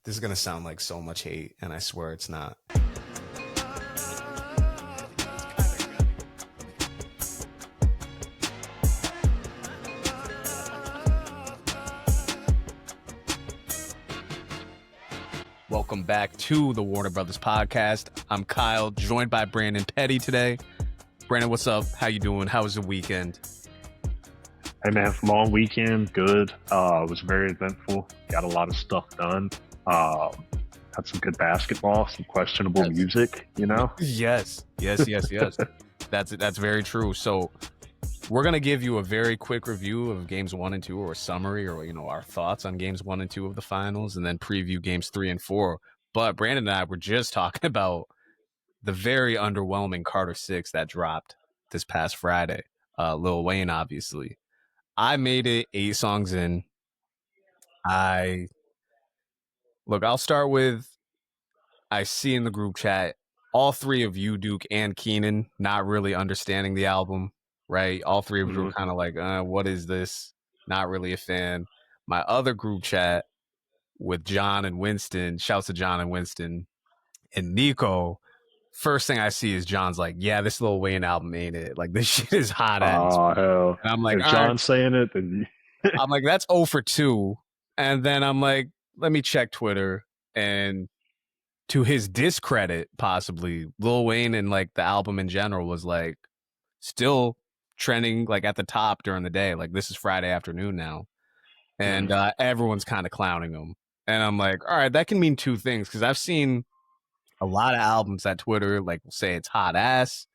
This is going to sound like so much hate, and I swear it's not. Welcome back to the Warner Brothas Podcast. I'm Kyle, joined by Branndon Petty today. Branndon, what's up? How you doing? How was the weekend? Hey man, long weekend, good. It was very eventful. Got a lot of stuff done. Had some good basketball, some questionable music, you know? Yes. That's very true. So we're going to give you a very quick review of games 1 and 2, or a summary, or, our thoughts on games 1 and 2 of the finals, and then preview games 3 and 4. But Branndon and I were just talking about the very underwhelming Carter 6 that dropped this past Friday. Lil Wayne, obviously. I made it 8 songs in. I'll start with, I see in the group chat, all three of you, Duke and Keenan, not really understanding the album, right? All three of you were kind of like, what is this? Not really a fan. My other group chat with John and Winston, shouts to John and Winston, and Nico, first thing I see is John's like, yeah, this Lil Wayne album ain't it. Like, this shit is hot ass. Oh, hell. And I'm like, if John's saying it, then I'm like, that's 0 for 2. And then I'm like, let me check Twitter. And to his discredit, possibly, Lil Wayne and like the album in general was like still trending like at the top during the day. Like, this is Friday afternoon now. And everyone's kind of clowning him. And I'm like, all right, that can mean two things. Because I've seen a lot of albums at Twitter, like, say it's hot ass,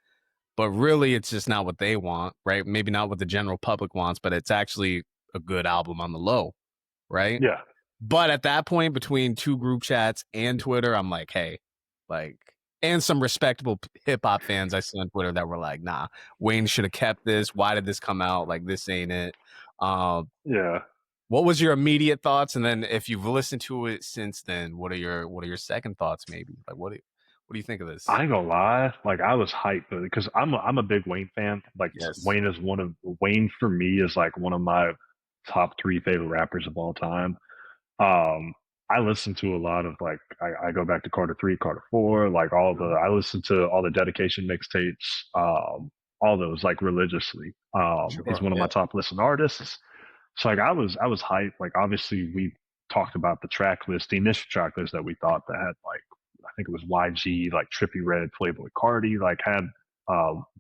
but really it's just not what they want, right? Maybe not what the general public wants, but it's actually a good album on the low, right? yeah. But at that point, between two group chats and Twitter, I'm like, hey, like, and some respectable hip hop fans I see on Twitter that were like, nah, Wayne should have kept this. Why did this come out? Like, this ain't it. Yeah. What was your immediate thoughts? And then if you've listened to it since then, what are your second thoughts? Maybe like, what do you think of this? I ain't gonna lie, like I was hyped because I'm a big Wayne fan. Like, Yes. Wayne for me is like one of my top 3 favorite rappers of all time. I listen to a lot of, like, I go back to Carter 3, Carter 4, like I listen to all the dedication mixtapes, all those, like, religiously. He's one of my top listened artists. So like I was hyped. Like, obviously we talked about the track list, the initial track list that we thought that had, like, I think it was YG, like Trippie Redd, Playboy Cardi, like had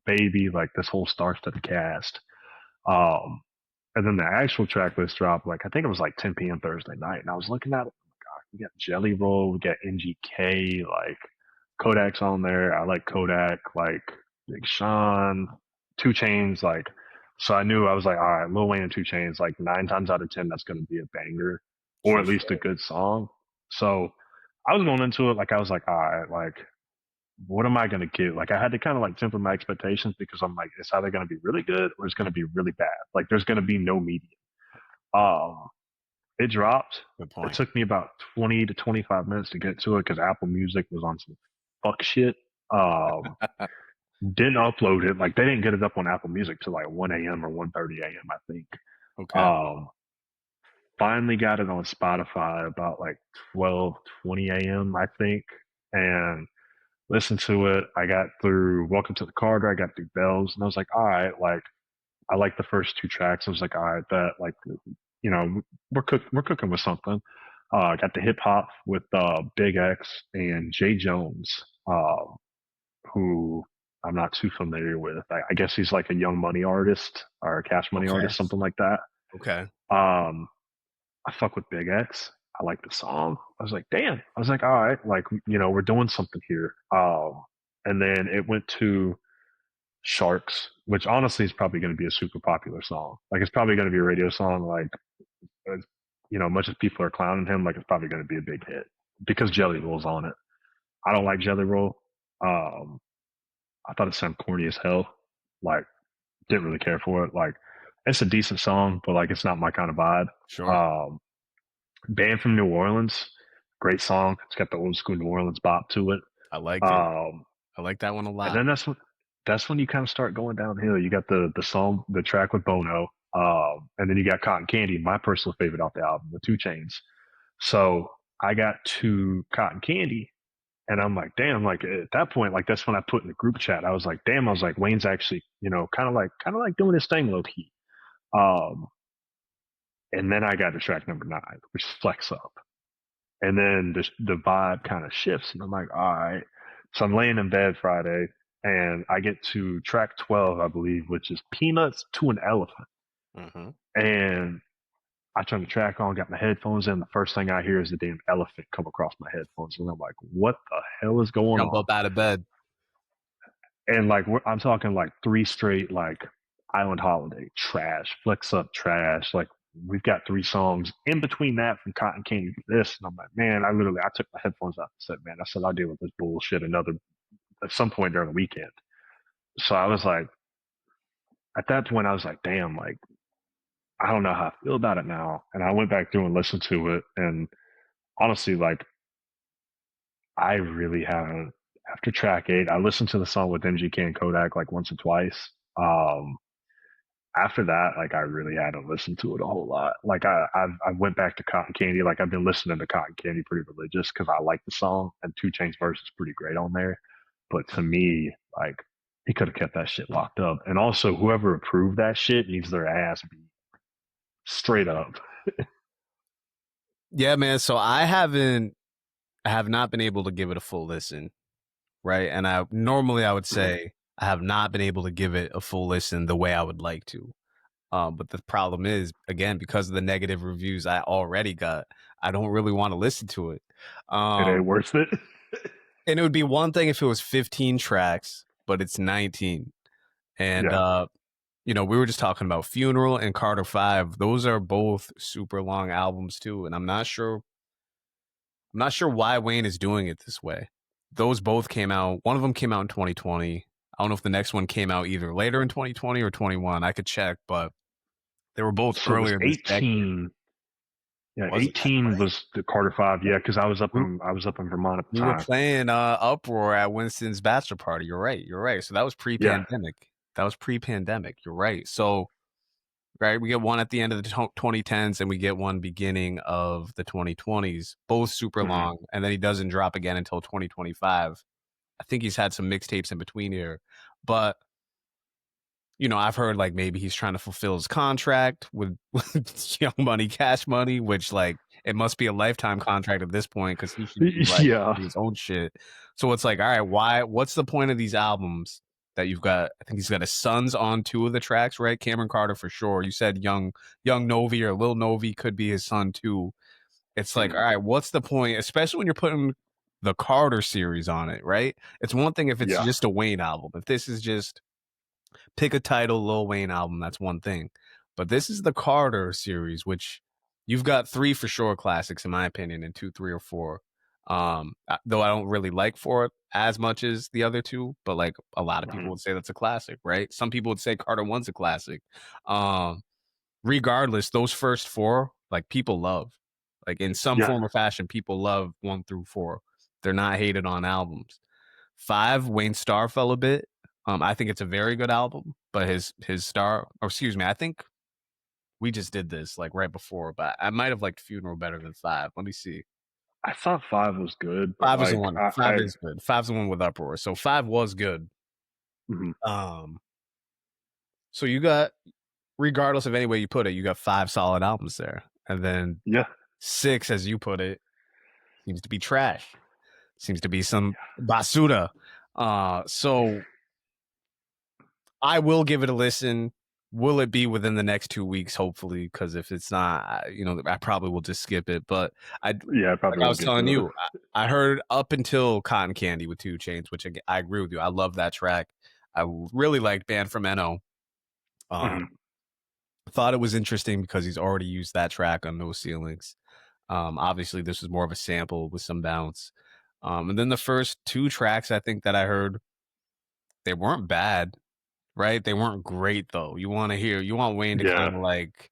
Baby, like this whole star-studded cast. And then the actual track list dropped, like, I think it was like 10 p.m. Thursday night. And I was looking at it, oh my God, we got Jelly Roll, we got NGK, like Kodak's on there. I like Kodak, like Big Sean, 2 Chainz, like, so I knew, I was like, all right, Lil Wayne and 2 Chainz, like 9 times out of 10, that's going to be a banger, or at least a good song. So I was going into it, like, I was like, all right, like, what am I going to get? Like, I had to kind of like temper my expectations because I'm like, it's either going to be really good or it's going to be really bad. Like, there's going to be no medium. It dropped. Good point. It took me about 20 to 25 minutes to get to it because Apple Music was on some fuck shit. Didn't upload it. Like, they didn't get it up on Apple Music till like 1 a.m. or 1:30 a.m., I think. Okay. Finally got it on Spotify about like 12:20 a.m., I think. And listened to it. I got through Welcome to the Carter. I got through Bells. And I was like, all right, like, I like the first 2 tracks. I was like, all right, that, like, we're cooking with something. I got the hip hop with Big X and Jay Jones, who I'm not too familiar with. I guess he's like a Young Money artist or a Cash Money artist, something like that. Okay. I fuck with Big X. I like the song. I was like, damn. I was like, all right, like, we're doing something here. And then it went to Sharks, which honestly is probably going to be a super popular song. Like, it's probably going to be a radio song. Like, much as people are clowning him, like, it's probably going to be a big hit because Jelly Roll's on it. I don't like Jelly Roll. I thought it sounded corny as hell. Like, didn't really care for it. Like, it's a decent song, but like, it's not my kind of vibe. Sure. Band from New Orleans, great song. It's got the old school New Orleans bop to it. I like it. I like that one a lot. And then that's when you kind of start going downhill. You got the song, the track with Bono, and then you got Cotton Candy, my personal favorite off the album, with 2 Chainz. So I got to Cotton Candy, and I'm like, damn, like at that point, like that's when I put in the group chat. I was like, damn, I was like, Wayne's actually, kind of like doing his thing low key. Um, and then I got to track number 9, which is Flex Up. And then the vibe kind of shifts, and I'm like, all right. So I'm laying in bed Friday, and I get to track 12, I believe, which is Peanuts to an Elephant. Mm-hmm. And I turn the track on, got my headphones in. The first thing I hear is the damn elephant come across my headphones, and I'm like, what the hell is going Jump on? up out of bed. And like, I'm talking like 3 straight, like Island Holiday trash, Flex Up trash. Like, we've got 3 songs in between that from Cotton Candy to this. And I'm like, man, I took my headphones out and said, man, I said, I'll deal with this bullshit at some point during the weekend. So I was like, at that point, I was like, damn, like, I don't know how I feel about it now. And I went back through and listened to it. And honestly, like, I really haven't. After track 8, I listened to the song with MGK and Kodak like once or twice. After that, like, I really hadn't listened to it a whole lot. Like, I went back to Cotton Candy. Like, I've been listening to Cotton Candy pretty religious because I like the song, and 2 Chainz verse is pretty great on there. But to me, like, he could have kept that shit locked up. And also, whoever approved that shit needs their ass beat straight up. Yeah, man. So I have not been able to give it a full listen, right? And I would say I have not been able to give it a full listen the way I would like to. But the problem is, again, because of the negative reviews I already got, I don't really want to listen to it. It ain't worth it. And it would be one thing if it was 15 tracks, but it's 19. And we were just talking about Funeral and Carter 5. Those are both super long albums too, and I'm not sure why Wayne is doing it this way. Those both came out. One of them came out in 2020. I don't know if the next one came out either later in 2020 or 21. I could check, but they were both So it was earlier this 18. decade. Yeah, Was it? 18 was the Carter 5. Yeah, because I was up in Vermont at the We were time. playing Uproar at Winston's bachelor party. You're right. So that was pre-pandemic. You're right. So, right, we get one at the end of the 2010s and we get one beginning of the 2020s, both super long. And then he doesn't drop again until 2025. I think he's had some mixtapes in between here. But, I've heard like maybe he's trying to fulfill his contract with Young Money, Cash Money, which like it must be a lifetime contract at this point because he should be like his own shit. So it's like, all right, what's the point of these albums that you've got? I think he's got his sons on 2 of the tracks, right? Cameron Carter for sure. You said young Novi or Lil Novi could be his son too. It's like, all right, what's the point? Especially when you're putting the Carter series on it, right? It's one thing if it's just a Wayne album. If this is just pick a title Lil Wayne album, that's one thing. But this is the Carter series, which you've got 3 for sure classics in my opinion, and 2, 3, or 4. Though I don't really like 4 as much as the other 2, but like a lot of people would say that's a classic, right? Some people would say Carter 1's a classic. Regardless, those first 4, like people love. Like in some form or fashion, people love 1 through 4. They're not hated on albums. 5, Wayne Star fell a bit. I think it's a very good album, but his star, or excuse me, I think we just did this like right before, but I might have liked Funeral better than 5. Let me see. I thought 5 was good. But 5 is the one. 5 is good. 5's the one with Uproar. So 5 was good. So you got, regardless of any way you put it, you got 5 solid albums there, and then 6, as you put it, seems to be trash. Seems to be some basura. So I will give it a listen. Will it be within the next 2 weeks? Hopefully, because if it's not, I probably will just skip it. But probably. Like I was telling you, I heard up until Cotton Candy with 2 Chainz, which I agree with you. I love that track. I really liked Band from NO. Thought it was interesting because he's already used that track on No Ceilings. Obviously, this was more of a sample with some bounce. And then the first 2 tracks I think that I heard, they weren't bad. Right? They weren't great though. You want Wayne to kind of like,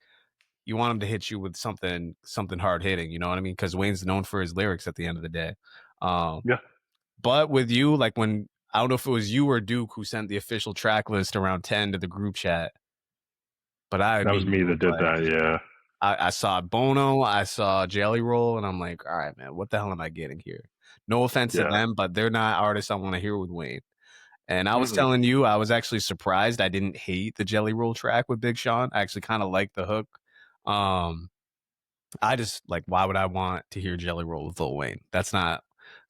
you want him to hit you with something hard hitting, you know what I mean? Because Wayne's known for his lyrics at the end of the day. But with you, like when, I don't know if it was you or Duke who sent the official track list around 10 to the group chat, but that was me that did that, I saw Bono, I saw Jelly Roll, and I'm like, all right, man, what the hell am I getting here? No offense to Yeah. them, but they're not artists I want to hear with Wayne. And I was Mm-mm. telling you, I was actually surprised I didn't hate the Jelly Roll track with Big Sean. I actually kind of liked the hook. I just like, why would I want to hear Jelly Roll with Lil Wayne? It's not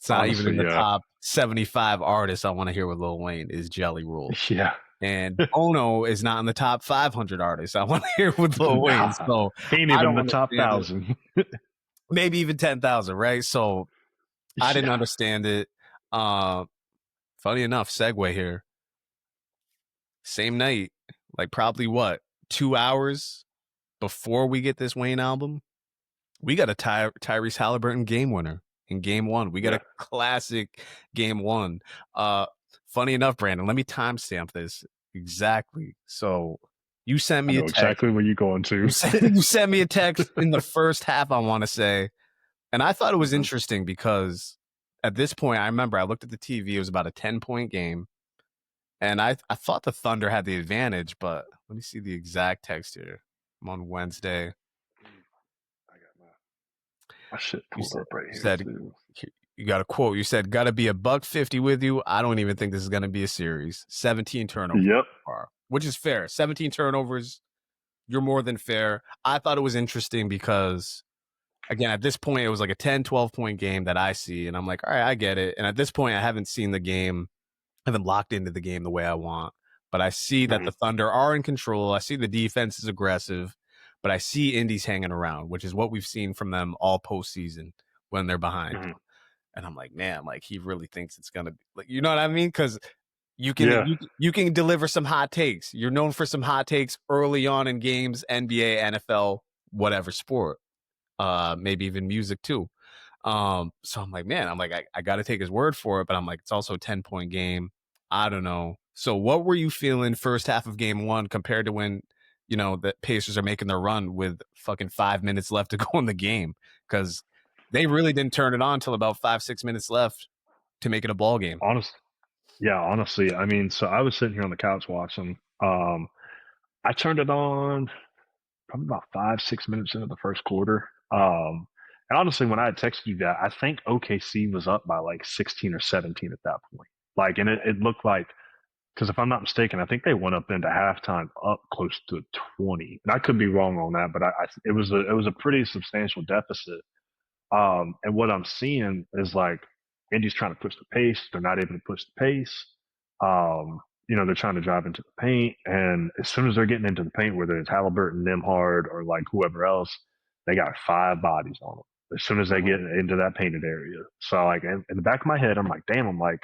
even in Honestly, the yeah. top 75 artists I want to hear with Lil Wayne is Jelly Roll. Yeah. And Bono is not in the top 500 artists I want to hear with Lil Wayne. Nah. So He ain't I even in don't the top understand it. 1,000. Maybe even 10,000, right? So I didn't Yeah. understand it. Uh, Funny enough, segue here. Same night, like probably what, 2 hours before we get this Wayne album, we got a Tyrese Halliburton game winner in game one. We got Yeah. a classic game one. Funny enough, Brandon, let me timestamp this exactly. So you sent I me a know text. exactly where you're going to. You sent me a text in the first half, I want to say. And I thought it was Mhm. interesting because at this point, I remember I looked at the TV. It was about a 10-point game. And I thought the Thunder had the advantage, but let me see the exact text here. I'm on Wednesday. I got my shit You pulled said, up right you here said too. you got a quote. You said, "Got to be $150 with you." I don't even think this is going to be a series. 17 turnovers, Yep. which is fair. 17 turnovers, you're more than fair. I thought it was interesting because, again, at this point, it was like a 10, 12-point game that I see, and I'm like, all right, I get it. And at this point, I haven't seen the game, haven't locked into the game the way I want. But I see that Mhm. the Thunder are in control. I see the defense is aggressive, but I see Indy's hanging around, which is what we've seen from them all postseason when they're behind. Mhm. And I'm like, man, like he really thinks it's gonna be like, you know what I mean? Because Yeah. you can deliver some hot takes. You're known for some hot takes early on in games, NBA, NFL, whatever sport, maybe even music too. So I'm like, man, I'm like, I got to take his word for it, but I'm like, it's also a 10-point game. I don't know. So what were you feeling first half of game one compared to when, the Pacers are making their run with fucking 5 minutes left to go in the game? Because they really didn't turn it on until about 5, 6 minutes left to make it a ball game. Honestly, I mean, so I was sitting here on the couch watching. I turned it on probably about 5, 6 minutes into the first quarter. And honestly, when I had texted you that, I think OKC was up by like 16 or 17 at that point. Like, and it looked like, because if I'm not mistaken, I think they went up into halftime up close to 20. And I could be wrong on that, but it was a pretty substantial deficit. And what I'm seeing is like Indy's trying to push the pace. They're not able to push the pace. They're trying to drive into the paint. And as soon as they're getting into the paint, whether it's Halliburton, Nimhard, or like whoever else, they got 5 bodies on them as soon as they get into that painted area. So like in the back of my head, I'm like, damn, I'm like,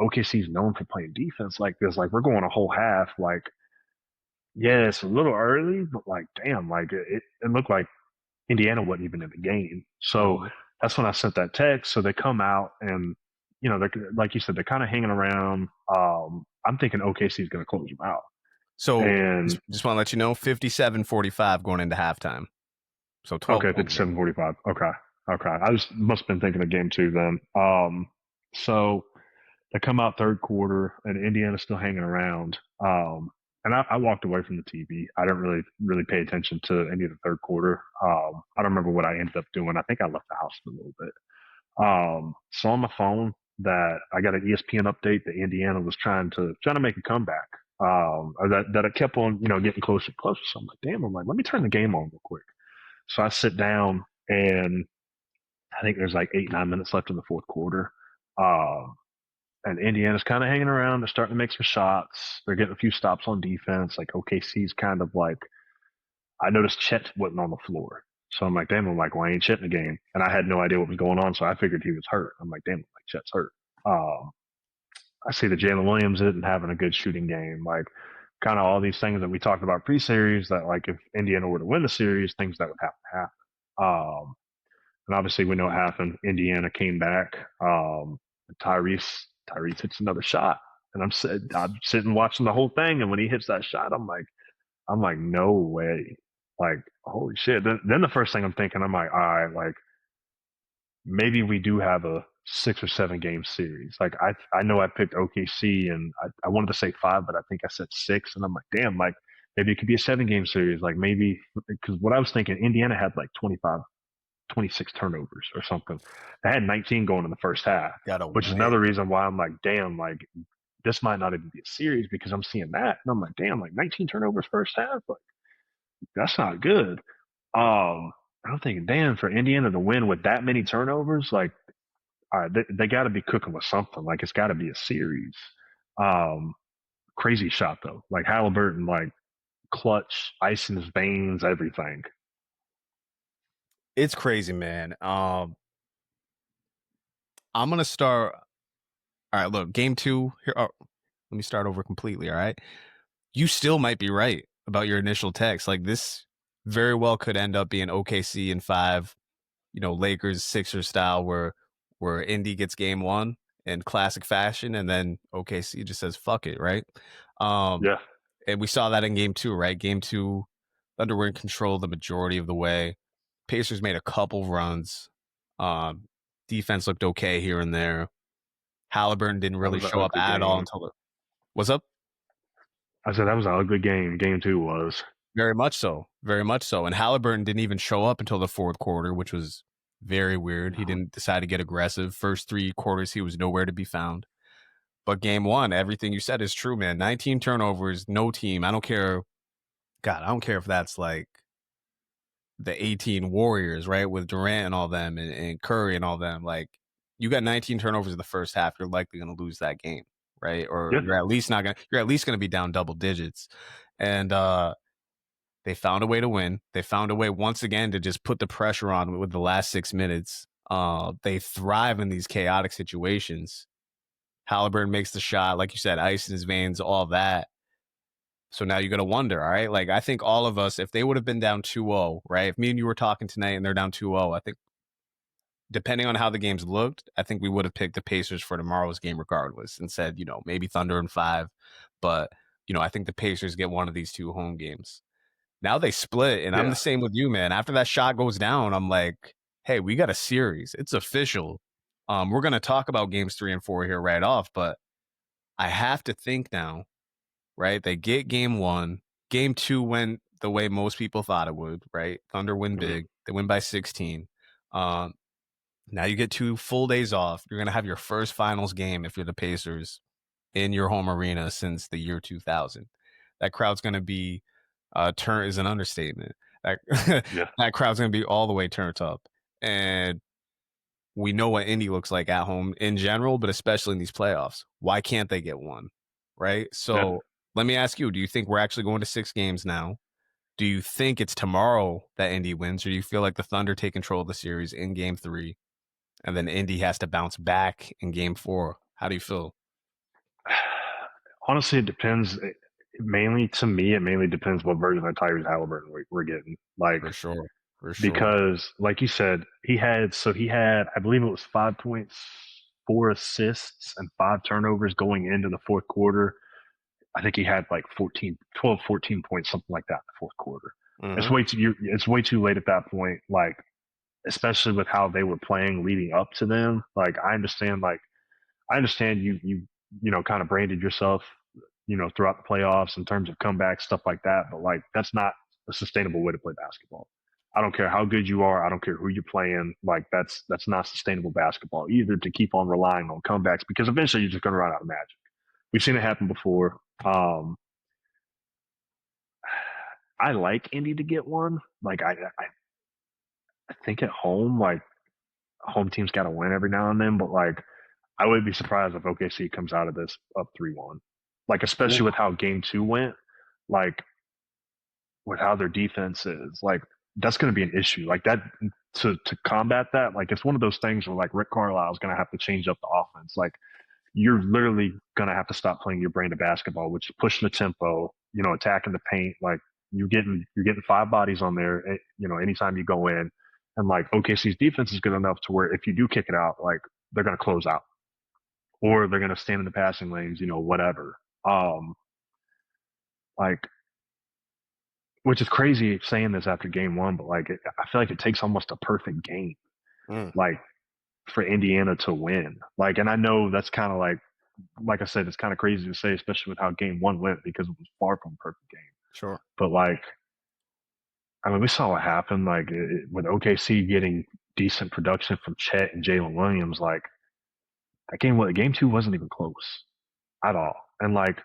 OKC's known for playing defense like this. Like we're going a whole half. Like, yeah, it's a little early, but like, damn, like it looked like Indiana wasn't even in the game. So Mhm. that's when I sent that text. So they come out and, they're like you said, they're kind of hanging around. I'm thinking OKC is going to close them out. So And just want to let you know, 57-45 going into halftime. So 12 okay, if it's points. 7:45. Okay. I must have been thinking of game two then. So they come out third quarter and Indiana's still hanging around. And I walked away from the TV. I didn't really pay attention to any of the third quarter. I don't remember what I ended up doing. I think I left the house for a little bit. Saw on my phone that I got an ESPN update that Indiana was trying to make a comeback. Or that it kept on, getting closer and closer. So I'm like, damn, let me turn the game on real quick. So I sit down and I think there's like 8, 9 minutes left in the fourth quarter. Um, and Indiana's kind of hanging around. They're starting to make some shots. They're getting a few stops on defense. Like OKC's kind of like, I noticed Chet wasn't on the floor. So I'm like, damn, why ain't Chet in the game? And I had no idea what was going on. So I figured he was hurt. I'm like, damn, like Chet's hurt. I see that Jalen Williams isn't having a good shooting game. Like kind of all these things that we talked about pre-series that like if Indiana were to win the series, things that would have to happen. And obviously we know what happened. Indiana came back. Tyrese hits another shot. And I'm sitting watching the whole thing. And when he hits that shot, I'm like, no way. Like, holy shit. Then the first thing I'm thinking, I'm like, all right, like maybe we do have a 6 or 7 game series. Like I know I picked OKC and I wanted to say 5, but I think I said 6. And I'm like, damn, like Maybe it could be a 7-game series. Like maybe because what I was thinking, Indiana had like 25, 26 turnovers or something. They had 19 going in the first half, Gotta which is win. another reason why I'm like, damn, like this might not even be a series because I'm seeing that and I'm like, damn, like 19 turnovers first half, like that's not good. I'm thinking, damn, for Indiana to win with that many turnovers, like, all right, they got to be cooking with something. Like, it's got to be a series. Um, Crazy shot though. Like Halliburton, like clutch, ice in his veins, everything. It's crazy, man. I'm gonna start. All right, look, game two. Here, let me start over completely. All right, you still might be right about your initial text. Like this very well could end up being OKC in 5. Lakers Sixers style, where Indy gets game one in classic fashion, and then OKC just says fuck it, right? Um, Yeah, and we saw that in game two, right? Game two, Thunder were in control the majority of the way. Pacers made a couple runs. Um, Defense looked okay here and there. Halliburton didn't that really was an show up ugly at all game. until the what's up? I said that was an ugly game. Game two was. Very much so. Very much so. And Halliburton didn't even show up until the fourth quarter, which was very weird. He didn't decide to get aggressive. First 3 quarters, he was nowhere to be found. But game one, everything you said is true, man. 19 turnovers, no team. I don't care. God, I don't care if that's like the 18 Warriors, right? With Durant and all them and Curry and all them. Like, you got 19 turnovers in the first half, you're likely going to lose that game, right? Or Yeah, you're at least going to be down double digits. And they found a way to win. They found a way once again to just put the pressure on with the last 6 minutes. They thrive in these chaotic situations. Halliburton makes the shot, like you said, ice in his veins, all that. So now you're going to wonder, all right? Like, I think all of us, if they would have been down 2-0, right? If me and you were talking tonight and they're down 2-0, I think depending on how the games looked, I think we would have picked the Pacers for tomorrow's game regardless and said, maybe Thunder in 5. But, I think the Pacers get one of these 2 home games. Now they split, and I'm the yeah, same with you, man. After that shot goes down, I'm like, hey, we got a series. It's official. We're going to talk about games 3 and 4 here right off, but I have to think now, right? They get game 1. Game 2 went the way most people thought it would, right? Thunder win mhm, big. They win by 16. Um, Now you get 2 full days off. You're going to have your first finals game if you're the Pacers in your home arena since the year 2000. That crowd's going to be turn is an understatement. That yeah. that crowd's going to be all the way turned up, and we know what Indy looks like at home in general, but especially in these playoffs. Why can't they get one? Right. Yeah. So let me ask you: do you think we're actually going to 6 games now? Do you think it's tomorrow that Indy wins, or do you feel like the Thunder take control of the series in Game 3, and then Indy has to bounce back in Game 4? How do you feel? Honestly, it depends. Mainly to me, it mainly depends what version of Tyrese Halliburton we're getting. Like For sure. For sure. because, like you said, he had I believe it was 5 points, 4 assists, and 5 turnovers going into the fourth quarter. I think he had like 14, 12, 14 points, something like that in the fourth quarter. It's Mm-hmm. way too it's way too late at that point. Like especially with how they were playing leading up to them. Like I understand you kind of branded yourself throughout the playoffs in terms of comebacks, stuff like that. But like that's not a sustainable way to play basketball. I don't care how good you are. I don't care who you're playing. Like that's not sustainable basketball either to keep on relying on comebacks because eventually you're just going to run out of magic. We've seen it happen before. I like Indy to get one. Like I think at home, like home team's got to win every now and then, but like I would be surprised if OKC comes out of this up 3-1. Like especially with how game 2 went, like with how their defense is, like that's going to be an issue. Like that to combat that, like it's one of those things where like Rick Carlisle is going to have to change up the offense. Like you're literally going to have to stop playing your brand of basketball, which is pushing the tempo, attacking the paint. Like you're getting 5 bodies on there, anytime you go in, and like OKC's defense is good enough to where if you do kick it out, like they're going to close out or they're going to stand in the passing lanes, whatever. Um, like, which is crazy saying this after game 1, but like, I feel like it takes almost a perfect game, Mm. like for Indiana to win. Like, and I know that's kind of like I said, it's kind of crazy to say, especially with how game 1 went because it was far from a perfect game. Sure. But like, I mean, we saw what happened. Like with OKC getting decent production from Chet and Jalen Williams, like that game, what game two wasn't even close at all. And like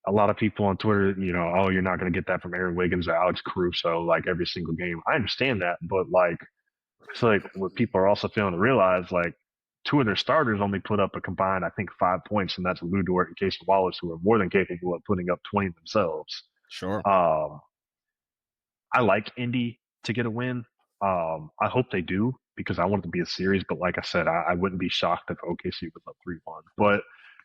a lot of people on Twitter, oh, you're not going to get that from Aaron Wiggins or Alex Caruso like every single game. I understand that, but like I feel like what people are also failing to realize, like two of their starters only put up a combined, I think, 5 points, and that's Lou Dort and Casey Wallace, who are more than capable of putting up 20 themselves. Sure. I like Indy to get a win. I hope they do because I want it to be a series. But like I said, I wouldn't be shocked if OKC was up 3-1. But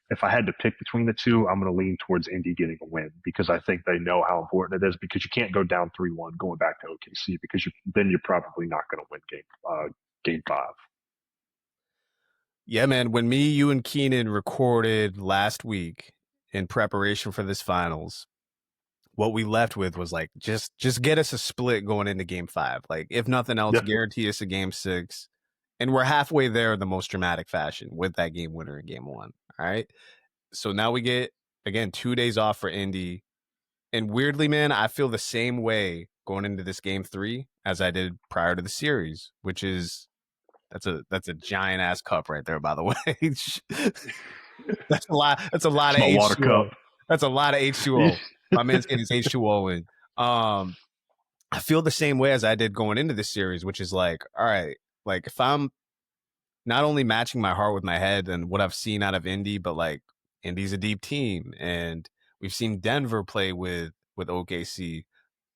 if I had to pick between the two, I'm going to lean towards Indy getting a win because I think they know how important it is. Because you can't go down 3-1 going back to OKC because then you're probably not going to win game 5. Yeah, man. When me, you, and Keenan recorded last week in preparation for this finals, what we left with was like, just get us a split going into game 5. Like, if nothing else, guarantee us a game 6. And we're halfway there in the most dramatic fashion with that game winner in game 1. All right. So now we get, again, 2 days off for Indy. And weirdly, man, I feel the same way going into this game 3 as I did prior to the series, which is that's a giant ass cup right there, by the way. That's a lot. That's a lot of H2O. Water cup. That's a lot of H2O. My man's getting his H2O in. I feel the same way as I did going into this series, which is like, all right, like if I'm not only matching my heart with my head and what I've seen out of Indy, but like Indy's a deep team, and we've seen Denver play with OKC,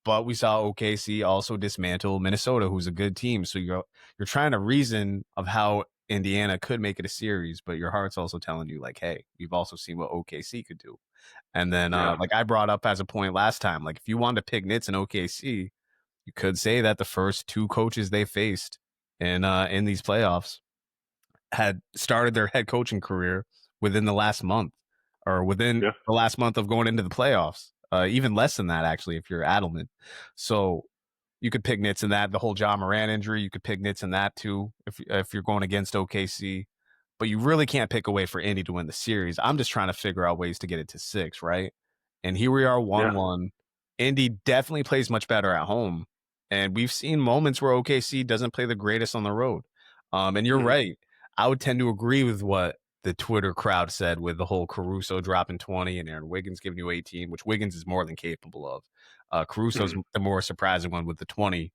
but we saw OKC also dismantle Minnesota, who's a good team. So you're trying to reason of how Indiana could make it a series, but your heart's also telling you like, hey, you've also seen what OKC could do. And then like I brought up as a point last time, like if you wanted to pick nits in OKC, you could say that the first 2 coaches they faced in these playoffs had started their head coaching career within the last month or within the last month of going into the playoffs. Even less than that, actually, if you're Adelman. So you could pick nits in that. The whole John Moran injury, you could pick nits in that too if you're going against OKC. But you really can't pick away for Indy to win the series. I'm just trying to figure out ways to get it to 6, right? And here we are, 1-1. Indy definitely plays much better at home. And we've seen moments where OKC doesn't play the greatest on the road. And you're right. I would tend to agree with what the Twitter crowd said with the whole Caruso dropping 20 and Aaron Wiggins giving you 18, which Wiggins is more than capable of. Caruso's the more surprising one with the 20.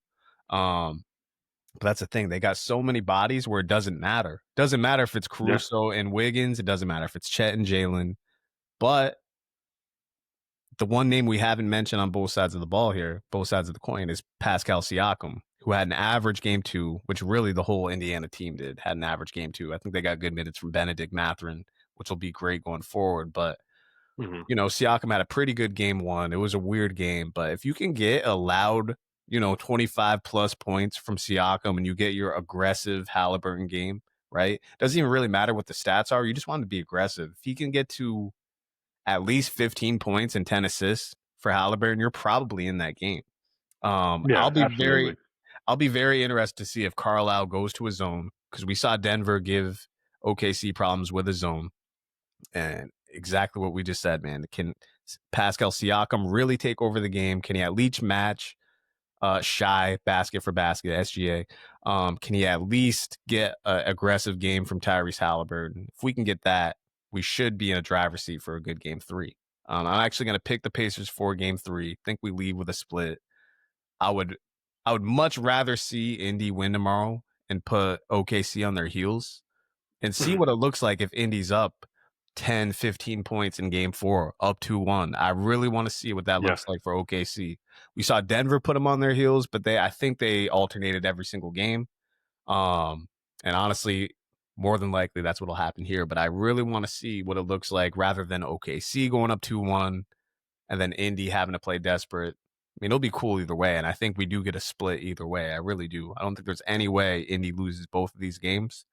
But that's the thing. They got so many bodies where it doesn't matter. Doesn't matter if it's Caruso and Wiggins. It doesn't matter if it's Chet and Jalen. But the one name we haven't mentioned on both sides of the ball here, both sides of the coin, is Pascal Siakam, who had an average game 2, which really the whole Indiana team had an average game 2. I think they got good minutes from Benedict Mathurin, which will be great going forward. But, Siakam had a pretty good game 1. It was a weird game. But if you can get a loud, 25 plus points from Siakam and you get your aggressive Halliburton game, right? Doesn't even really matter what the stats are. You just want to be aggressive. If he can get to at least 15 points and 10 assists for Halliburton, you're probably in that game. I'll be very interested to see if Carlisle goes to a zone, because we saw Denver give OKC problems with a zone. And exactly what we just said, man. Can Pascal Siakam really take over the game? Can he at least match Shy basket for basket, SGA? Can he at least get an aggressive game from Tyrese Halliburton? If we can get that, we should be in a driver's seat for a good game 3. I'm actually going to pick the Pacers for game 3. Think we leave with a split. I would much rather see Indy win tomorrow and put OKC on their heels and see what it looks like if Indy's up 10, 15 points in game 4, up 2-1. I really want to see what that looks like for OKC. We saw Denver put them on their heels, but I think they alternated every single game. And honestly, more than likely that's what'll happen here. But I really want to see what it looks like rather than OKC going up 2-1 and then Indy having to play desperate. I mean, it'll be cool either way, and I think we do get a split either way. I really do. I don't think there's any way Indy loses both of these games,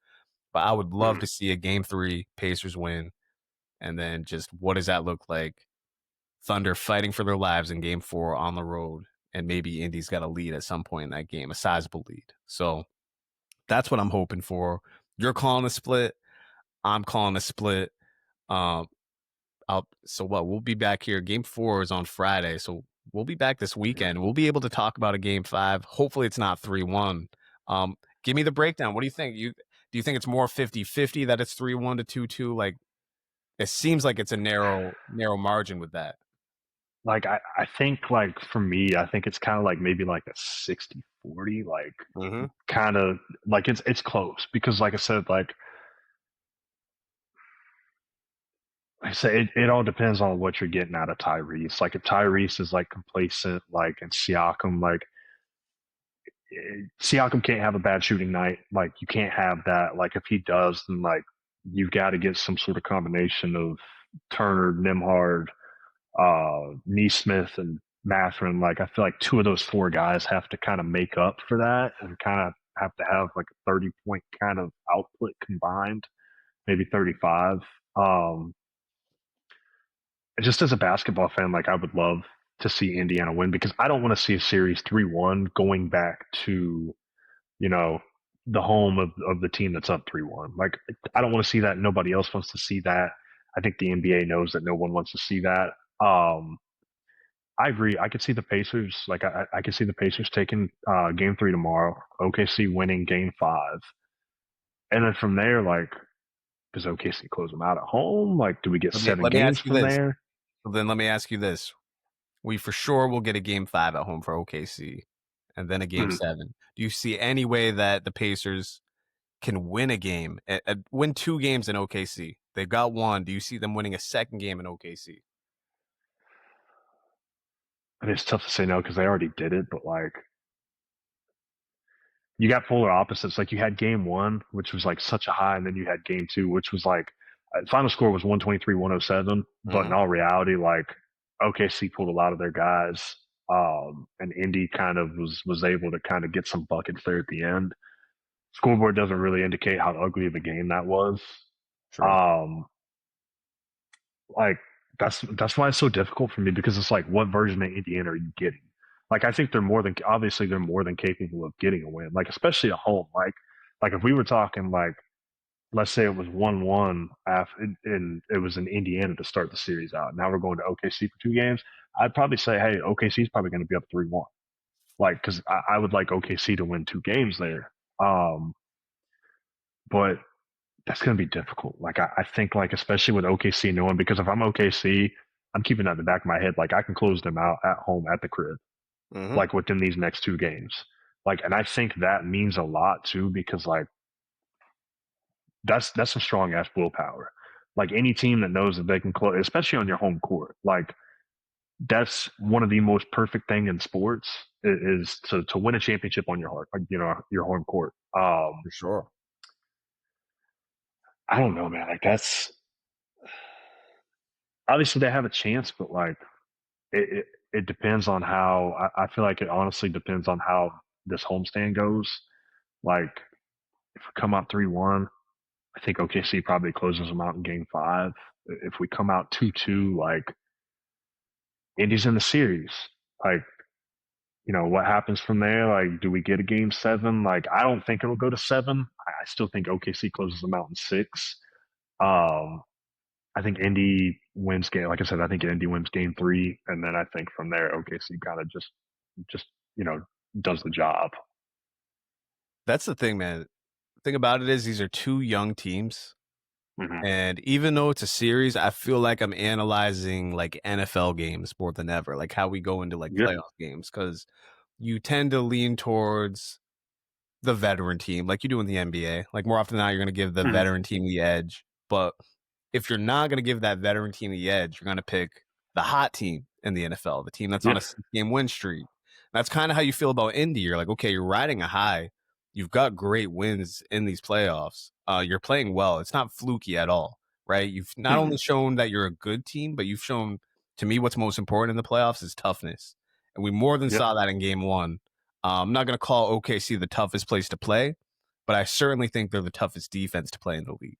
but I would love to see a game 3, Pacers win, and then just what does that look like? Thunder fighting for their lives in game 4 on the road, and maybe Indy's got a lead at some point in that game, a sizable lead. So that's what I'm hoping for. You're calling a split. I'm calling a split. So what? We'll be back here. Game 4 is on Friday, so we'll be back this weekend. We'll be able to talk about a game 5. Hopefully it's not 3-1. Give me the breakdown. What do you think? Do you think it's more 50-50 that it's 3-1 to 2-2? Like, it seems like it's a narrow margin with that. Like I think like for me, I think it's kind of like maybe like a 60-40, like kind of like it's close because like I said, like I say it all depends on what you're getting out of Tyrese. Like if Tyrese is like complacent, like and Siakam, like Siakam can't have a bad shooting night. Like you can't have that. Like if he does, then like you've got to get some sort of combination of Turner, Nimhard, Neesmith, and Mathurin. Like I feel like two of those four guys have to kind of make up for that and kind of have to have like a 30-point kind of output combined, maybe 35. Just as a basketball fan, like I would love to see Indiana win because I don't want to see a series 3-1 going back to, you know, the home of the team that's up 3-1. Like I don't want to see that. Nobody else wants to see that. I think the NBA knows that no one wants to see that. I agree. I could see the Pacers, like I could see the Pacers taking game 3 tomorrow, OKC winning game 5. And then from there, like, does OKC close them out at home? Like, do we get 7 games from there? Then let me ask you this. We for sure will get a game 5 at home for OKC and then a game 7. Do you see any way that the Pacers can win a game, win 2 games in OKC? They've got 1. Do you see them winning a second game in OKC? I mean, it's tough to say no because they already did it, but like, you got polar opposites. Like you had game 1, which was like such a high, and then you had game 2, which was like final score was 123-107. But in all reality, like OKC pulled a lot of their guys, and Indy kind of was able to kind of get some buckets there at the end. Scoreboard doesn't really indicate how ugly of a game that was. Sure. Like that's why it's so difficult for me because it's like, what version of Indiana are you getting? Like I think they're more than capable of getting a win. Like especially at home. Like if we were talking like, let's say it was 1-1 and it was in Indiana to start the series out. Now we're going to OKC for 2 games. I'd probably say, hey, OKC is probably going to be up 3-1. Like because I would like OKC to win 2 games there. But that's going to be difficult. Like I think like especially with OKC knowing, because if I'm OKC, I'm keeping that in the back of my head. Like I can close them out at home at the crib, like within these next 2 games. Like, and I think that means a lot too, because like that's some strong ass willpower. Like any team that knows that they can close, especially on your home court, like that's one of the most perfect thing in sports is to win a championship on your your home court. For sure. I don't know, man. Like that's obviously they have a chance, but like it depends on how. I feel like it honestly depends on how this homestand goes. Like if we come out 3-1, I think OKC probably closes them out in game 5. If we come out 2-2, like Indy's in the series. Like, you know, what happens from there? Like, do we get a game 7? Like, I don't think it'll go to 7. I still think OKC closes them out in 6. I think Indy wins game. Like I said, I think Indy wins game 3, and then I think from there OKC kind of just does the job. That's the thing, man. The thing about it is these are 2 young teams. And even though it's a series, I feel like I'm analyzing like NFL games more than ever, like how we go into like playoff games, because you tend to lean towards the veteran team like you do in the NBA. Like more often than not, you're going to give the veteran team the edge. But if you're not going to give that veteran team the edge, you're going to pick the hot team in the NFL, the team that's on a 6-game win streak. That's kind of how you feel about Indy. You're like, okay, you're riding a high. You've got great wins in these playoffs. You're playing well. It's not fluky at all, right? You've not only shown that you're a good team, but you've shown, to me, what's most important in the playoffs is toughness. And we more than saw that in game 1. I'm not going to call OKC the toughest place to play, but I certainly think they're the toughest defense to play in the league.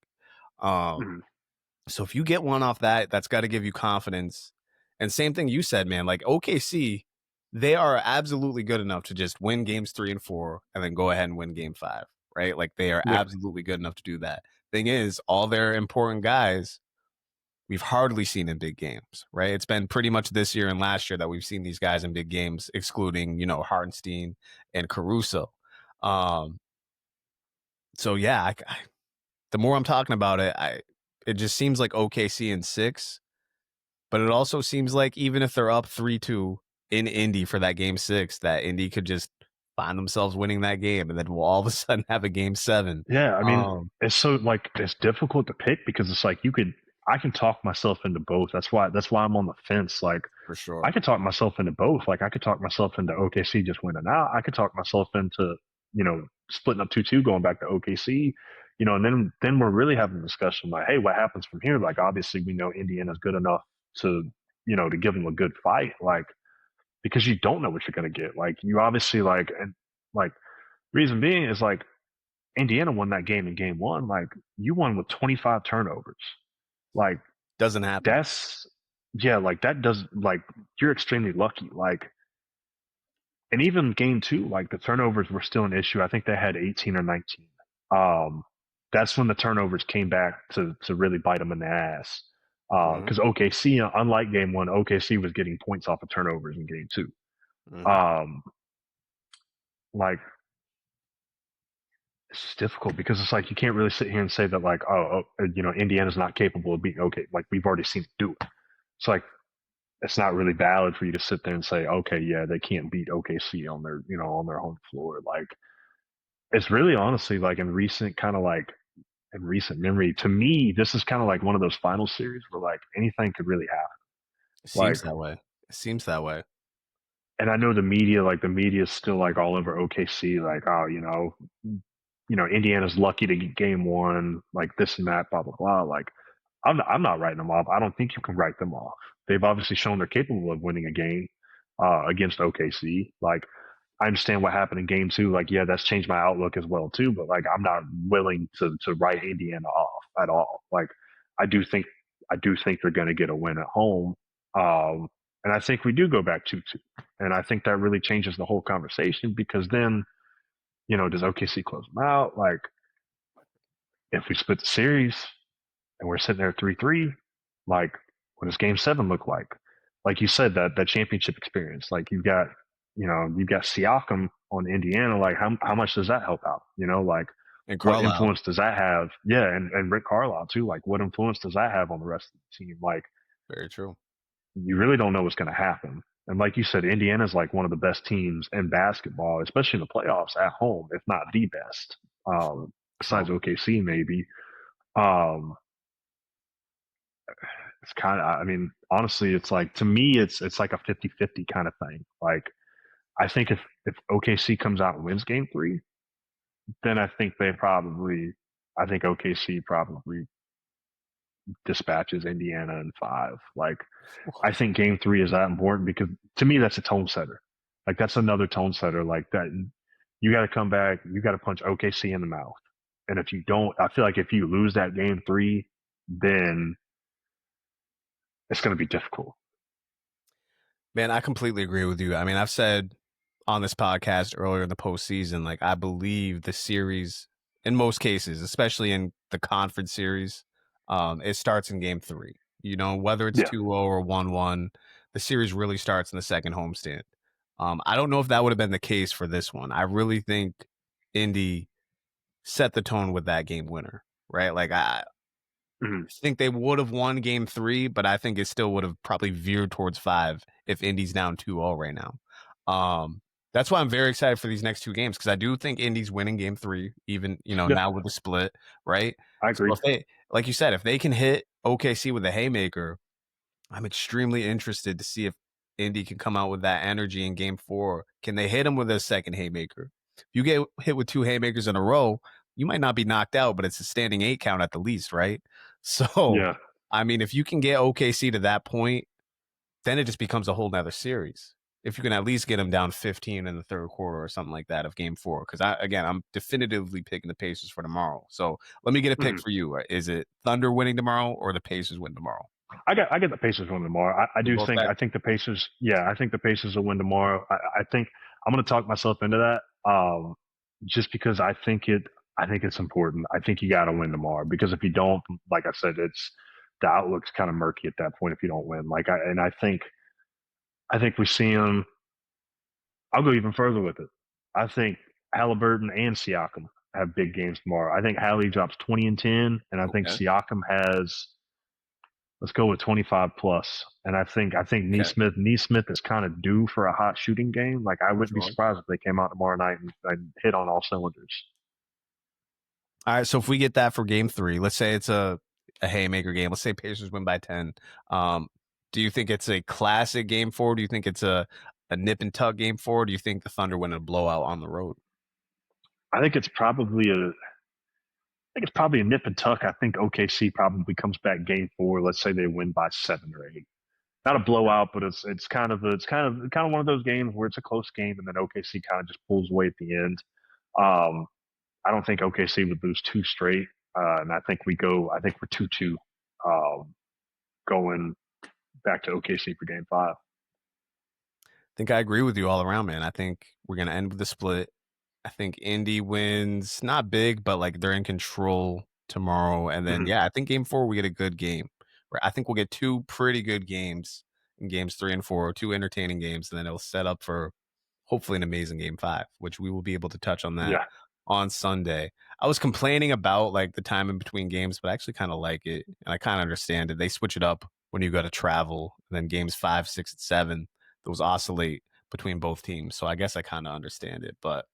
So if you get one off that, that's got to give you confidence. And same thing you said, man, like OKC, they are absolutely good enough to just win games 3 and 4 and then go ahead and win game 5, right? Like they are absolutely good enough to do that. Thing is, all their important guys, we've hardly seen in big games, right? It's been pretty much this year and last year that we've seen these guys in big games, excluding, Hartenstein and Caruso. Um, so yeah, the more I'm talking about it, it just seems like OKC in 6, but it also seems like even if they're up 3-2 in Indy for that game 6, that Indy could just find themselves winning that game, and then we'll all of a sudden have a game 7. Yeah, I mean, it's so like it's difficult to pick because it's like I can talk myself into both. That's why I'm on the fence. Like For sure. I could talk myself into both. Like I could talk myself into OKC just winning out. I could talk myself into, splitting up 2-2 going back to OKC, and then we're really having a discussion like, hey, what happens from here? Like obviously we know Indiana's good enough to, to give them a good fight. Like because you don't know what you're gonna get. Like you obviously like reason being is like Indiana won that game in game 1. Like you won with 25 turnovers. Like Doesn't happen. that's yeah, like that does like you're extremely lucky. Like and even game 2, like the turnovers were still an issue. I think they had 18 or 19. That's when the turnovers came back to really bite them in the ass. Because OKC, unlike game 1, OKC was getting points off of turnovers in game 2. Like it's difficult because it's like you can't really sit here and say that like Indiana's not capable of beating OK. Like we've already seen it do it. It's like it's not really valid for you to sit there and say, okay, yeah, they can't beat OKC on their on their home floor. Like it's really honestly like in recent memory, to me, this is kind of like one of those final series where like anything could really happen. It seems that way. It seems that way. And I know the media is still like all over OKC, like, oh, Indiana's lucky to get game 1, like this and that, blah blah blah. Like I'm not writing them off. I don't think you can write them off. They've obviously shown they're capable of winning a game against OKC. Like I understand what happened in game 2. Like yeah, that's changed my outlook as well too. But like I'm not willing to write Indiana off at all. Like I do think they're going to get a win at home. And I think we do go back 2-2. And I think that really changes the whole conversation because then, does OKC close them out? Like, if we split the series and we're sitting there 3-3, like, what does game 7 look like? Like you said, that championship experience. Like, you've got Siakam on Indiana. Like, how much does that help out? Like, what influence does that have? Yeah, and Rick Carlisle, too. Like, what influence does that have on the rest of the team? Like, very true. You really don't know what's going to happen. And like you said, Indiana's like one of the best teams in basketball, especially in the playoffs at home, if not the best, besides OKC maybe. It's kind of, I mean, honestly, it's like, to me, it's like a 50-50 kind of thing. Like, I think if OKC comes out and wins game 3, then I think OKC probably dispatches Indiana in 5. Like, I think game 3 is that important because to me, that's a tone setter. Like, that's another tone setter. Like, that you got to come back, you got to punch OKC in the mouth. And if you don't, I feel like if you lose that game 3, then it's going to be difficult. Man, I completely agree with you. I mean, I've said on this podcast earlier in the postseason, like, I believe the series, in most cases, especially in the conference series, it starts in game 3. Whether it's 2-0 or 1-1, the series really starts in the second homestand. I don't know if that would have been the case for this one. I really think Indy set the tone with that game winner, right? Like I think they would have won game 3, but I think it still would have probably veered towards 5 if Indy's down 2-0 right now. That's why I'm very excited for these next 2 games because I do think Indy's winning game 3, even now with the split, right? I agree. So like you said, if they can hit OKC with a haymaker, I'm extremely interested to see if Indy can come out with that energy in game 4. Can they hit him with a second haymaker? If you get hit with 2 haymakers in a row, you might not be knocked out, but it's a standing 8 count at the least, right? So, yeah. I mean, if you can get OKC to that point, then it just becomes a whole nother series. If you can at least get them down 15 in the third quarter or something like that of game 4. Because, I'm definitively picking the Pacers for tomorrow. So let me get a pick for you. Is it Thunder winning tomorrow or the Pacers win tomorrow? I get the Pacers win tomorrow. I think the Pacers, I think the Pacers will win tomorrow. I think I'm going to talk myself into that just because I think it's important. I think you got to win tomorrow because if you don't, like I said, the outlook's kind of murky at that point if you don't win. I think we see him. I'll go even further with it. I think Halliburton and Siakam have big games tomorrow. I think Hallie drops 20 and 10, and I think Okay. Siakam has, let's go with 25 plus. And I think Neesmith is kind of due for a hot shooting game. Like I wouldn't be Sure. surprised if they came out tomorrow night and hit on all cylinders. All right, so if we get that for game 3, let's say it's a haymaker game. Let's say Pacers win by 10. Do you think it's a classic game 4? Do you think it's a nip and tuck game 4? Or do you think the Thunder win a blowout on the road? I think it's probably a nip and tuck. I think OKC probably comes back game 4. Let's say they win by 7 or 8. Not a blowout, but it's kind of one of those games where it's a close game and then OKC kind of just pulls away at the end. Um, I don't think OKC would lose 2 straight, and I think we're 2-2, going back to OKC for game 5. I think I agree with you all around, man. I think we're going to end with a split. I think Indy wins, not big, but like they're in control tomorrow. And then, Mhm. I think game 4, we get a good game. I think we'll get 2 pretty good games in games 3 and 4, 2 entertaining games. And then it'll set up for hopefully an amazing game 5, which we will be able to touch on that Yeah, on Sunday. I was complaining about like the time in between games, but I actually kind of like it. And I kind of understand it. They switch it up when you go to travel. And then games 5, 6, and 7, those oscillate between both teams. So I guess I kind of understand it. But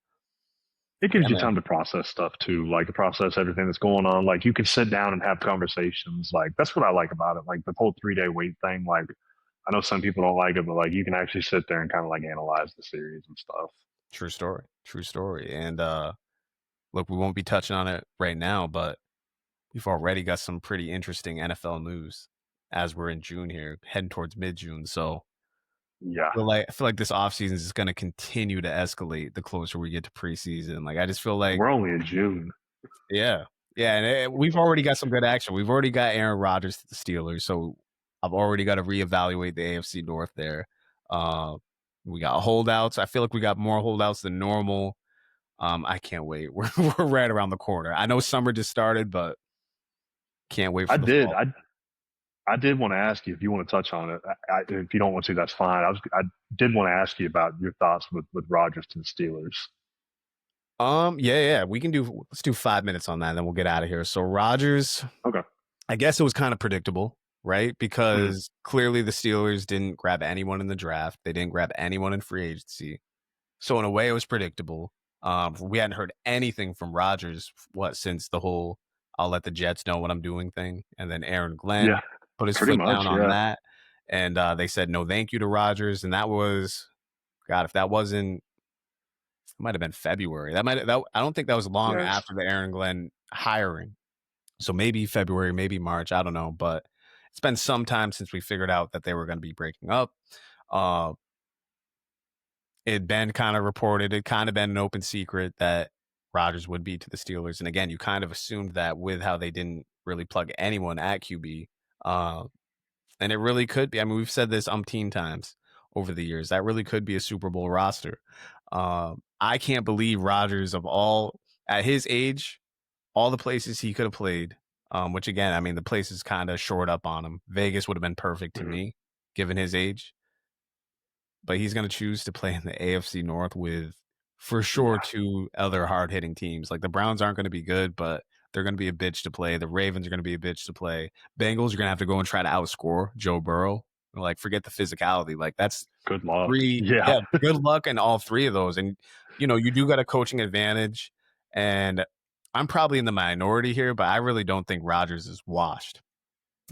it gives yeah, you man. time to process stuff too, like to process everything that's going on. Like you can sit down and have conversations. Like that's what I like about it. Like the whole 3-day wait thing. Like I know some people don't like it, but like you can actually sit there and kind of like analyze the series and stuff. True story. True story. And look, we won't be touching on it right now, but we've already got some pretty interesting NFL news as we're in June here, heading towards mid-June. So Yeah, I feel like this offseason is going to continue to escalate the closer we get to preseason. Like I just feel like, we're only in June. yeah, and we've already got some good action. We've already got Aaron Rodgers to the Steelers, so I've already got to reevaluate the AFC North there. Uh, we got holdouts. I feel like we got more holdouts than normal. I can't wait. We're right around the corner. I know summer just started, but can't wait I for the did. fall. I did want to ask you if you want to touch on it. If you don't want to, that's fine. I did want to ask you about your thoughts with Rodgers to the Steelers. We can let's do 5 minutes on that, and then we'll get out of here. So Rodgers, Okay. I guess it was kind of predictable, right? Mhm. Because clearly the Steelers didn't grab anyone in the draft. They didn't grab anyone in free agency. So in a way, it was predictable. We hadn't heard anything from Rodgers, since the whole "I'll let the Jets know what I'm doing" thing, and then Aaron Yeah, Glenn put his pretty foot much. down on Yeah. that, and they said no thank you to Rodgers, and that was, God, if that wasn't, it might have been February. I don't think that was long Yes. after the Aaron Glenn hiring. So maybe February, maybe March, I don't know, but it's been some time since we figured out that they were going to be breaking up. Uh, It'd been kind of reported, it kind of been an open secret that Rodgers would be to the Steelers. And again, you kind of assumed that with how they didn't really plug anyone at QB. Uh, and it really could be. I mean, we've said this umpteen times over the years. That really could be a Super Bowl roster. I can't believe Rodgers, at his age, all the places he could have played, which again, I mean, the places kind of shored up on him. Vegas would have been perfect to Mhm. me, given his age. But he's going to choose to play in the AFC North with, for sure, Yeah. 2 other hard hitting teams. Like the Browns aren't going to be good, but they're going to be a bitch to play. The Ravens are going to be a bitch to play. Bengals are going to have to go and try to outscore Joe Burrow. Like, forget the physicality. Like, that's Good luck. 3. Yeah. Yeah, good luck in all 3 of those. And, you do got a coaching advantage. And I'm probably in the minority here, but I really don't think Rodgers is washed.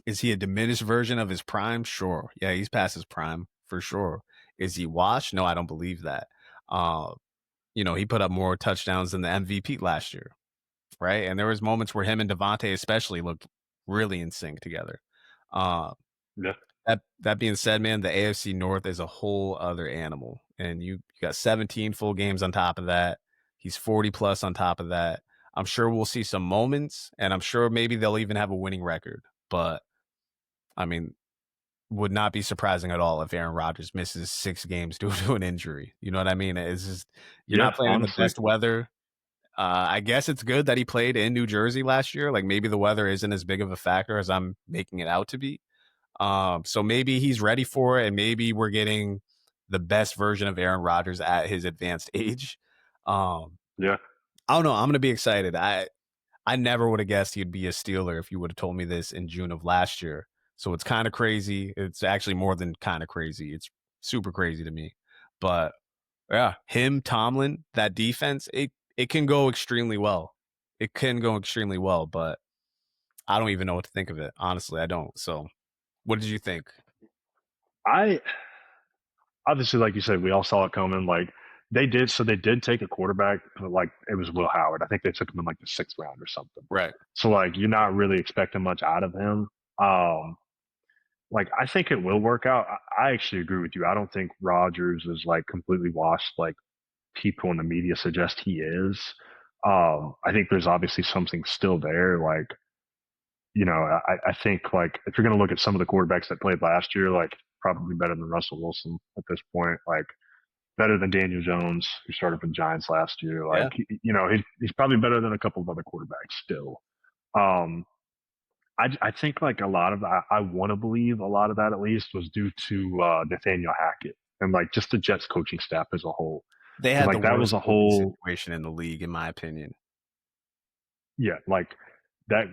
Is he a diminished version of his prime? Sure. Yeah, he's past his prime for sure. Is he washed? No, I don't believe that. Uh, he put up more touchdowns than the MVP last year, right? And there was moments where him and Devontae especially looked really in sync together. Uh, Yeah. that being said, man, the AFC North is a whole other animal, and you got 17 full games on top of that. He's 40 plus on top of that. I'm sure we'll see some moments, and I'm sure maybe they'll even have a winning record. But I mean, would not be surprising at all if Aaron Rodgers misses 6 games due to an injury. You know what I mean? It's just, you're Yeah. not playing in the Honestly. best weather. I guess it's good that he played in New Jersey last year. Like maybe the weather isn't as big of a factor as I'm making it out to be. So maybe he's ready for it, and maybe we're getting the best version of Aaron Rodgers at his advanced age. Yeah. I don't know. I'm gonna be excited. I never would have guessed he'd be a Steeler if you would have told me this in June of last year. So it's kind of crazy. It's actually more than kind of crazy. It's super crazy to me. But yeah, him, Tomlin, that defense, it can go extremely well. It can go extremely well, but I don't even know what to think of it. Honestly, I don't. So what did you think? I obviously, like you said, we all saw it coming. Like they did, so they did take a quarterback, but like it was Will Howard. I think they took him in like the 6th round or something. Right. So like you're not really expecting much out of him. Like I think it will work out. I actually agree with you. I don't think Rodgers is like completely washed. Like people in the media suggest he is. I think there's obviously something still there. Like I think like if you're going to look at some of the quarterbacks that played last year, like probably better than Russell Wilson at this point. Like better than Daniel Jones, who started for the Giants last year. Like Yeah. he's probably better than a couple of other quarterbacks still. Um, I think like a lot of that, I want to believe a lot of that at least was due to Nathaniel Hackett and like just the Jets coaching staff as a whole. They Because had the like that was worst a coaching whole, situation in the league, in my opinion. yeah, like that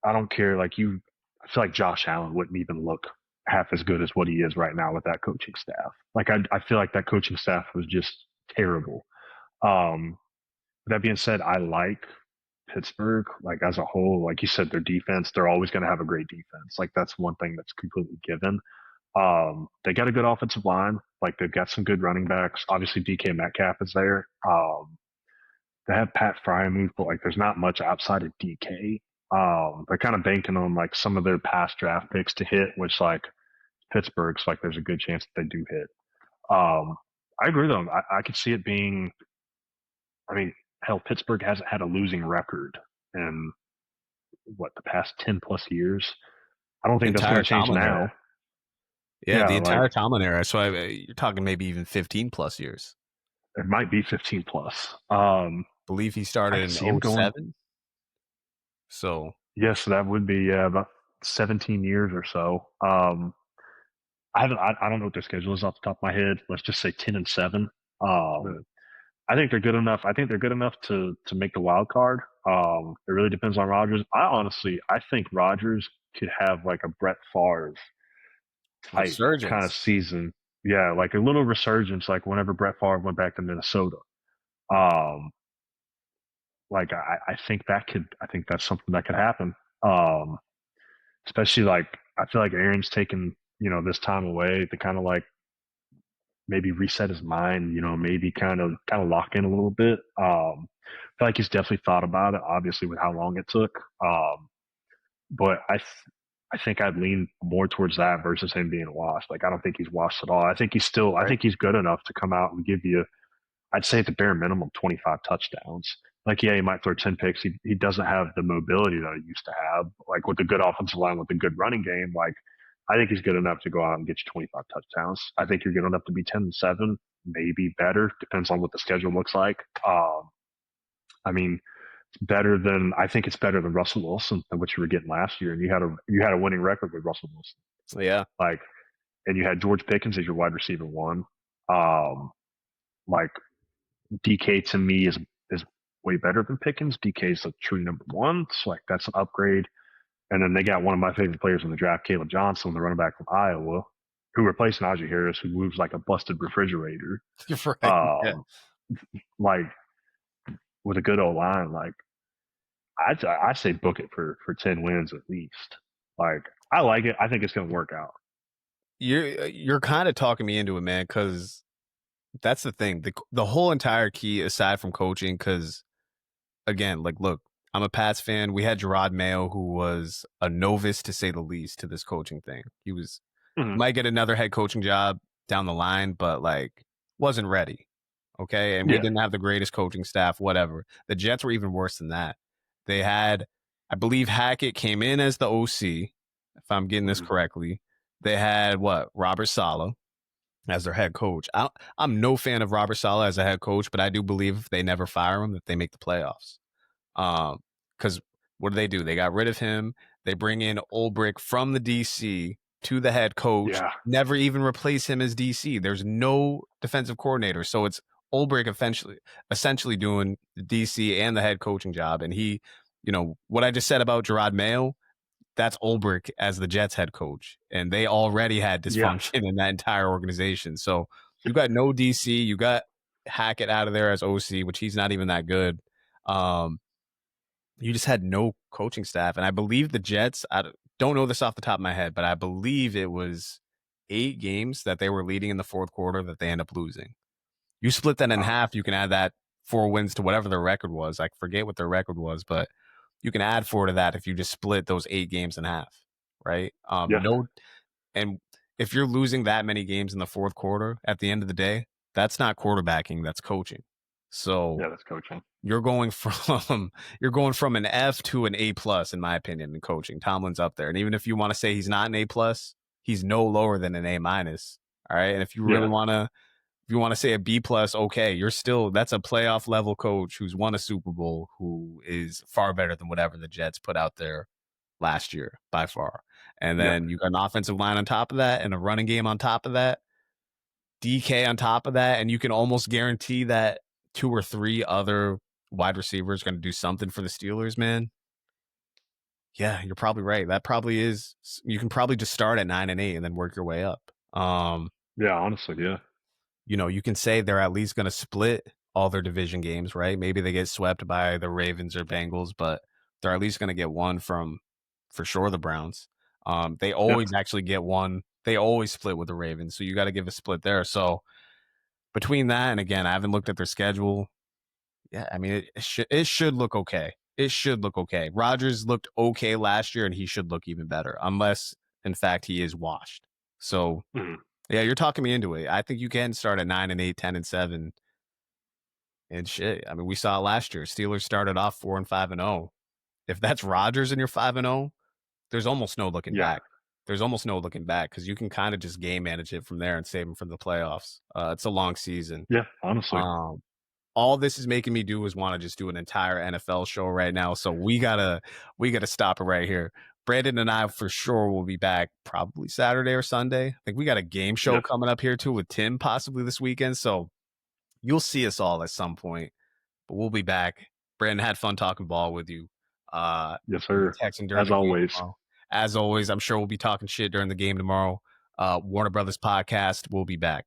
I don't care. Like I feel like Josh Allen wouldn't even look half as good as what he is right now with that coaching staff. Like I feel like that coaching staff was just terrible. Um, that being said, I like Pittsburgh, like as a whole. Like you said, their defense, they're always going to have a great defense. Like that's one thing that's completely given. They got a good offensive line. Like they've got some good running backs. Obviously, DK Metcalf is there. They have Pat Fryermuth, but like there's not much outside of DK. They're kind of banking on like some of their past draft picks to hit, which like Pittsburgh's like there's a good chance that they do hit. I agree though. I could see it being. I mean, hell, Pittsburgh hasn't had a losing record in what the past 10 plus years. I don't The think that's going entire to change Tomlin now. era. Yeah, Yeah, the like entire Tomlin era. So you're talking maybe even 15 plus years. it might be 15 plus. Believe he I started could in see him going. '07. So Yes, that would be about 17 years or so. I don't know what their schedule is off the top of my head. Let's just say 10-7. Um, I think they're good enough. I think they're good enough to make the wild card. It really depends on Rodgers. I think Rodgers could have like a Brett Favre type kind of resurgence. season. Yeah, like a little resurgence, like whenever Brett Favre went back to Minnesota. Um, like I think that's something that could happen. Um, Especially like I feel like Aaron's taken this time away to kind of like maybe reset his mind, maybe kind of lock in a little bit. I feel like he's definitely thought about it, obviously with how long it took. But I think I'd lean more towards that versus him being washed. Like I don't think he's washed at all. I Right. think he's good enough to come out and give you, I'd say at the bare minimum 25 touchdowns. Like yeah, he might throw 10 picks. He doesn't have the mobility that he used to have. Like with a good offensive line, with a good running game, like I think he's good enough to go out and get you 25 touchdowns. I think you're good enough to be 10-7, maybe better. Depends on what the schedule looks like. I mean, I think it's better than Russell Wilson than what you were getting last year, and you had a winning record with Russell Wilson. So yeah. Like, and you had George Pickens as your wide receiver one. Um, like DK to me is way better than Pickens. DK is a true number one, so like that's an upgrade. And then they got one of my favorite players in the draft, Caleb Johnson, the running back from Iowa, who replaced Najee Harris, who moves like a busted refrigerator. You're right. Yeah. Um, like with a good old line, like I say book it for 10 wins at least. Like I like it. I think it's gonna work out. You're kind of talking me into it, man, because that's the thing. The whole entire key, aside from coaching, because again, like, look, I'm a Pats fan. We had Gerard Mayo, who was a novice to say the least to this coaching thing. He Mhm. might get another head coaching job down the line, but like wasn't ready. Okay. And we Yeah. didn't have the greatest coaching staff, whatever. The Jets were even worse than that. They had, I believe Hackett came in as the OC, if I'm getting this Mhm. correctly. They had what? Robert Sala. as their head coach. I'm no fan of Robert Saleh as a head coach, but I do believe if they never fire him, that they make the playoffs. Because what do? They got rid of him. They bring in Ulbrich from the DC to the head coach. Yeah. Never even replace him as DC. There's no defensive coordinator, so it's Ulbrich essentially doing the DC and the head coaching job. And he, what I just said about Gerard Mayo, that's Ulbrich as the Jets head coach, and they already had dysfunction in that entire organization. So you got no DC, you got Hackett out of there as OC, which he's not even that good. You just had no coaching staff, and I believe the Jets. I don't know this off the top of my head, but I believe it was 8 games that they were leading in the fourth quarter that they end up losing. You split that in half, you can add that 4 wins to whatever their record was. I forget what their record was, but you can add 4 to that if you just split those 8 games in half, right? And if you're losing that many games in the fourth quarter, at the end of the day, that's not quarterbacking, that's coaching. So yeah, that's coaching. You're going from an F to an A plus, in my opinion, in coaching. Tomlin's up there, and even if you want to say he's not an A plus, he's no lower than an A minus. All right, and if you really want to. If you want to say a B plus, okay, that's a playoff level coach who's won a Super Bowl, who is far better than whatever the Jets put out there last year by far. And then you got an offensive line on top of that and a running game on top of that, DK on top of that. And you can almost guarantee that 2 or 3 other wide receivers going to do something for the Steelers, man. Yeah, you're probably right. That probably is. You can probably just start at 9-8 and then work your way up. Yeah, honestly, yeah. You can say they're at least going to split all their division games, right? Maybe they get swept by the Ravens or Bengals, but they're at least going to get one from, for sure, the Browns. They always actually get one. They always split with the Ravens, so you got to give a split there. So between that and, again, I haven't looked at their schedule. Yeah, I mean, it should look okay. It should look okay. Rodgers looked okay last year, and he should look even better, unless, in fact, he is washed. So yeah, you're talking me into it. I think you can start at 9-8, 10-7, and shit. I mean, we saw it last year. Steelers started off 4-5-0. If that's Rodgers and you're 5-0, there's almost no looking back. There's almost no looking back because you can kind of just game manage it from there and save them for the playoffs. It's a long season. Yeah, honestly. All this is making me do is want to just do an entire NFL show right now. So we gotta stop it right here. Brandon and I for sure will be back probably Saturday or Sunday. I think we got a game show coming up here too with Tim possibly this weekend. So you'll see us all at some point, but we'll be back. Brandon, had fun talking ball with you. Yes, sir. Texting during as always. As always, I'm sure we'll be talking shit during the game tomorrow. Warner Brothas Podcast. We'll be back.